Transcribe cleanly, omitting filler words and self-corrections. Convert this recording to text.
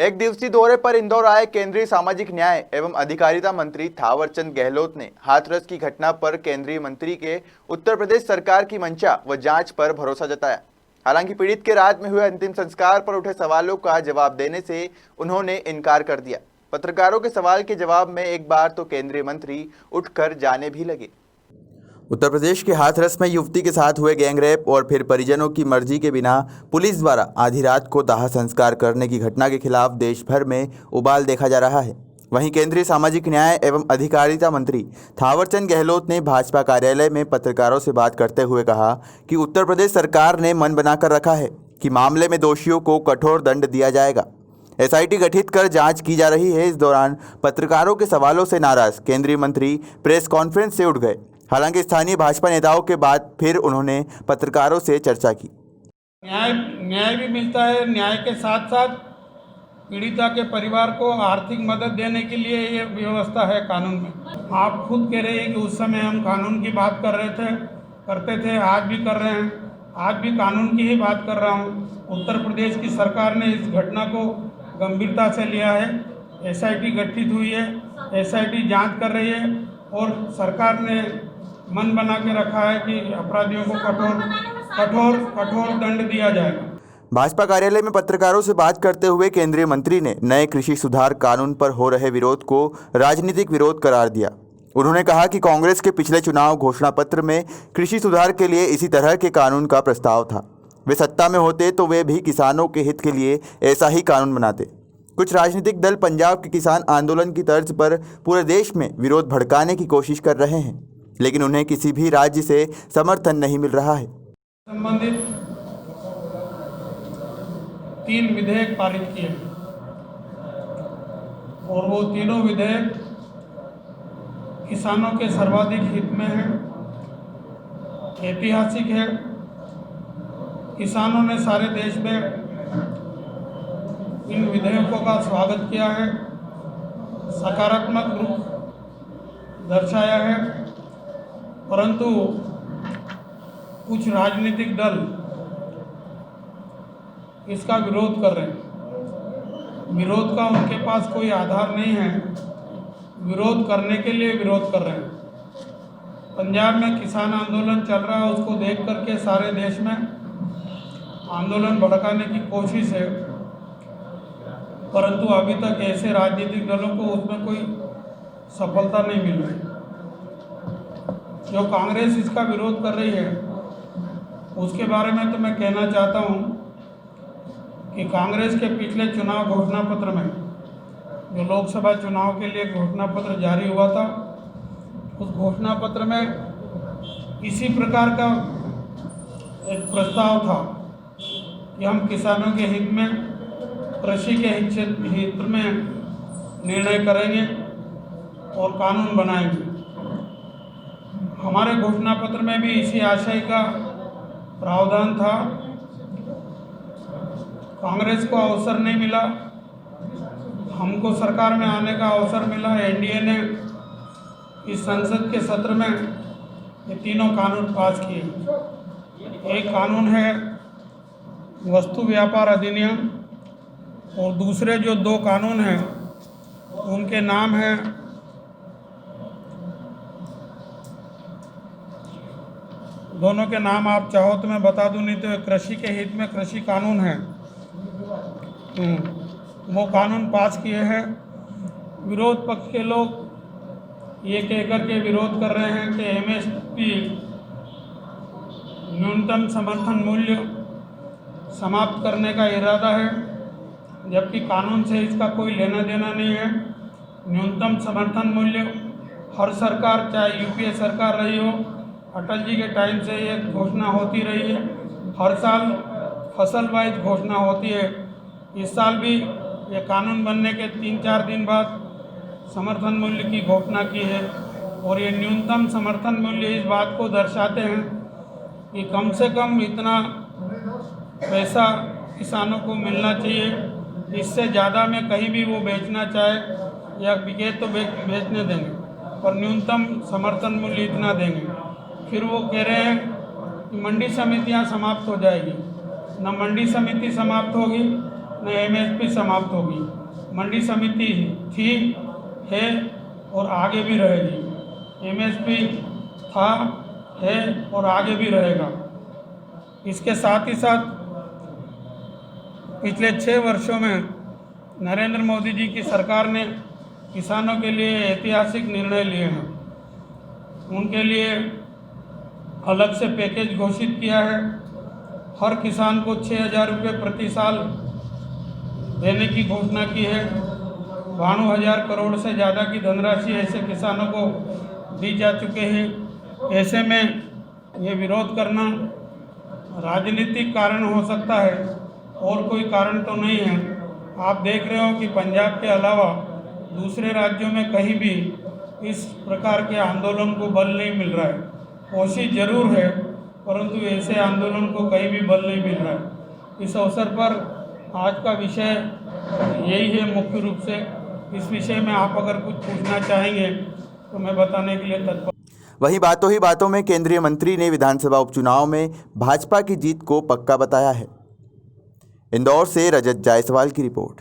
एक दिवसीय दौरे पर इंदौर आए केंद्रीय सामाजिक न्याय एवं अधिकारिता मंत्री थावरचंद गहलोत ने हाथरस की घटना पर केंद्रीय मंत्री के उत्तर प्रदेश सरकार की मंशा व जांच पर भरोसा जताया। हालांकि पीड़ित के रात में हुए अंतिम संस्कार पर उठे सवालों का जवाब देने से उन्होंने इनकार कर दिया। पत्रकारों के सवाल के जवाब में एक बार तो केंद्रीय मंत्री उठकर जाने भी लगे। उत्तर प्रदेश के हाथरस में युवती के साथ हुए गैंगरेप और फिर परिजनों की मर्जी के बिना पुलिस द्वारा आधी रात को दाह संस्कार करने की घटना के खिलाफ देश भर में उबाल देखा जा रहा है। वहीं केंद्रीय सामाजिक न्याय एवं अधिकारिता मंत्री थावरचंद गहलोत ने भाजपा कार्यालय में पत्रकारों से बात करते हुए कहा कि उत्तर प्रदेश सरकार ने मन बनाकर रखा है कि मामले में दोषियों को कठोर दंड दिया जाएगा। एसआईटी गठित कर जांच की जा रही है। इस दौरान पत्रकारों के सवालों से नाराज केंद्रीय मंत्री प्रेस कॉन्फ्रेंस से उठ गए। हालांकि स्थानीय भाजपा नेताओं के बाद फिर उन्होंने पत्रकारों से चर्चा की। न्याय भी मिलता है। न्याय के साथ साथ पीड़िता के परिवार को आर्थिक मदद देने के लिए ये व्यवस्था है कानून में। आप खुद कह रहे हैं कि उस समय हम कानून की बात करते थे, आज भी कर रहे हैं, आज भी कानून की ही बात कर रहा हूँ। उत्तर प्रदेश की सरकार ने इस घटना को गंभीरता से लिया है। एसआईटी गठित हुई है, एसआईटी जांच कर रही है और सरकार ने मन बना के रखा है कि अपराधियों को कठोर दंड दिया जाएगा। भाजपा कार्यालय में पत्रकारों से बात करते हुए केंद्रीय मंत्री ने नए कृषि सुधार कानून पर हो रहे विरोध को राजनीतिक विरोध करार दिया। उन्होंने कहा कि कांग्रेस के पिछले चुनाव घोषणा पत्र में कृषि सुधार के लिए इसी तरह के कानून का प्रस्ताव था। वे सत्ता में होते तो वे भी किसानों के हित के लिए ऐसा ही कानून बनाते। कुछ राजनीतिक दल पंजाब के किसान आंदोलन की तर्ज पर पूरे देश में विरोध भड़काने की कोशिश कर रहे हैं, लेकिन उन्हें किसी भी राज्य से समर्थन नहीं मिल रहा है। संबंधित 3 विधेयक पारित किए और वो तीनों विधेयक किसानों के सर्वाधिक हित में है, ऐतिहासिक है। किसानों ने सारे देश में इन विधेयकों का स्वागत किया है, सकारात्मक रूप दर्शाया है, परंतु कुछ राजनीतिक दल इसका विरोध कर रहे हैं। विरोध का उनके पास कोई आधार नहीं है, विरोध करने के लिए विरोध कर रहे हैं। पंजाब में किसान आंदोलन चल रहा है, उसको देख करके सारे देश में आंदोलन भड़काने की कोशिश है, परंतु अभी तक ऐसे राजनीतिक दलों को उसमें कोई सफलता नहीं मिल रही। जो कांग्रेस इसका विरोध कर रही है उसके बारे में तो मैं कहना चाहता हूं कि कांग्रेस के पिछले चुनाव घोषणा पत्र में जो लोकसभा चुनाव के लिए घोषणा पत्र जारी हुआ था, उस घोषणा पत्र में इसी प्रकार का एक प्रस्ताव था कि हम किसानों के हित में, कृषि के हित में निर्णय करेंगे और कानून बनाएंगे। हमारे घोषणा पत्र में भी इसी आशय का प्रावधान था। कांग्रेस को अवसर नहीं मिला, हमको सरकार में आने का अवसर मिला। एनडीए ने इस संसद के सत्र में ये तीनों कानून पास किए। एक कानून है वस्तु व्यापार अधिनियम और दूसरे जो 2 कानून हैं उनके नाम हैं दोनों के नाम आप चाहो तो मैं बता दूं, नहीं तो कृषि के हित में कृषि कानून है, वो कानून पास किए हैं। विरोध पक्ष के लोग ये कहकर के विरोध कर रहे हैं कि एमएसपी न्यूनतम समर्थन मूल्य समाप्त करने का इरादा है, जबकि कानून से इसका कोई लेना देना नहीं है। न्यूनतम समर्थन मूल्य हर सरकार, चाहे यूपीए सरकार रही हो, अटल जी के टाइम से ये घोषणा होती रही है। हर साल फसल वाइज घोषणा होती है। इस साल भी ये कानून बनने के 3-4 दिन बाद समर्थन मूल्य की घोषणा की है और ये न्यूनतम समर्थन मूल्य इस बात को दर्शाते हैं कि कम से कम इतना पैसा किसानों को मिलना चाहिए, इससे ज़्यादा में कहीं भी वो बेचना चाहे या बिके तो बेचने देंगे, पर न्यूनतम समर्थन मूल्य इतना देंगे। फिर वो कह रहे हैं कि मंडी समितियां समाप्त हो जाएगी। न मंडी समिति समाप्त होगी न एमएसपी समाप्त होगी। मंडी समिति थी, है और आगे भी रहेगी। एमएसपी था, है और आगे भी रहेगा। इसके साथ ही साथ पिछले 6 वर्षों में नरेंद्र मोदी जी की सरकार ने किसानों के लिए ऐतिहासिक निर्णय लिए हैं। उनके लिए अलग से पैकेज घोषित किया है। हर किसान को 6,000 रुपये प्रति साल देने की घोषणा की है। 92,000 करोड़ से ज़्यादा की धनराशि ऐसे किसानों को दी जा चुके हैं। ऐसे में ये विरोध करना राजनीतिक कारण हो सकता है और कोई कारण तो नहीं है। आप देख रहे हो कि पंजाब के अलावा दूसरे राज्यों में कहीं भी इस प्रकार के आंदोलन को बल नहीं मिल रहा है। कोशिश जरूर है, परंतु ऐसे आंदोलन को कहीं भी बल नहीं मिल रहा है। इस अवसर पर आज का विषय यही है मुख्य रूप से। इस विषय में आप अगर कुछ पूछना चाहेंगे तो मैं बताने के लिए तत्पर। वहीं बातों ही बातों में केंद्रीय मंत्री ने विधानसभा उपचुनाव में भाजपा की जीत को पक्का बताया है। इंदौर से रजत जायसवाल की रिपोर्ट।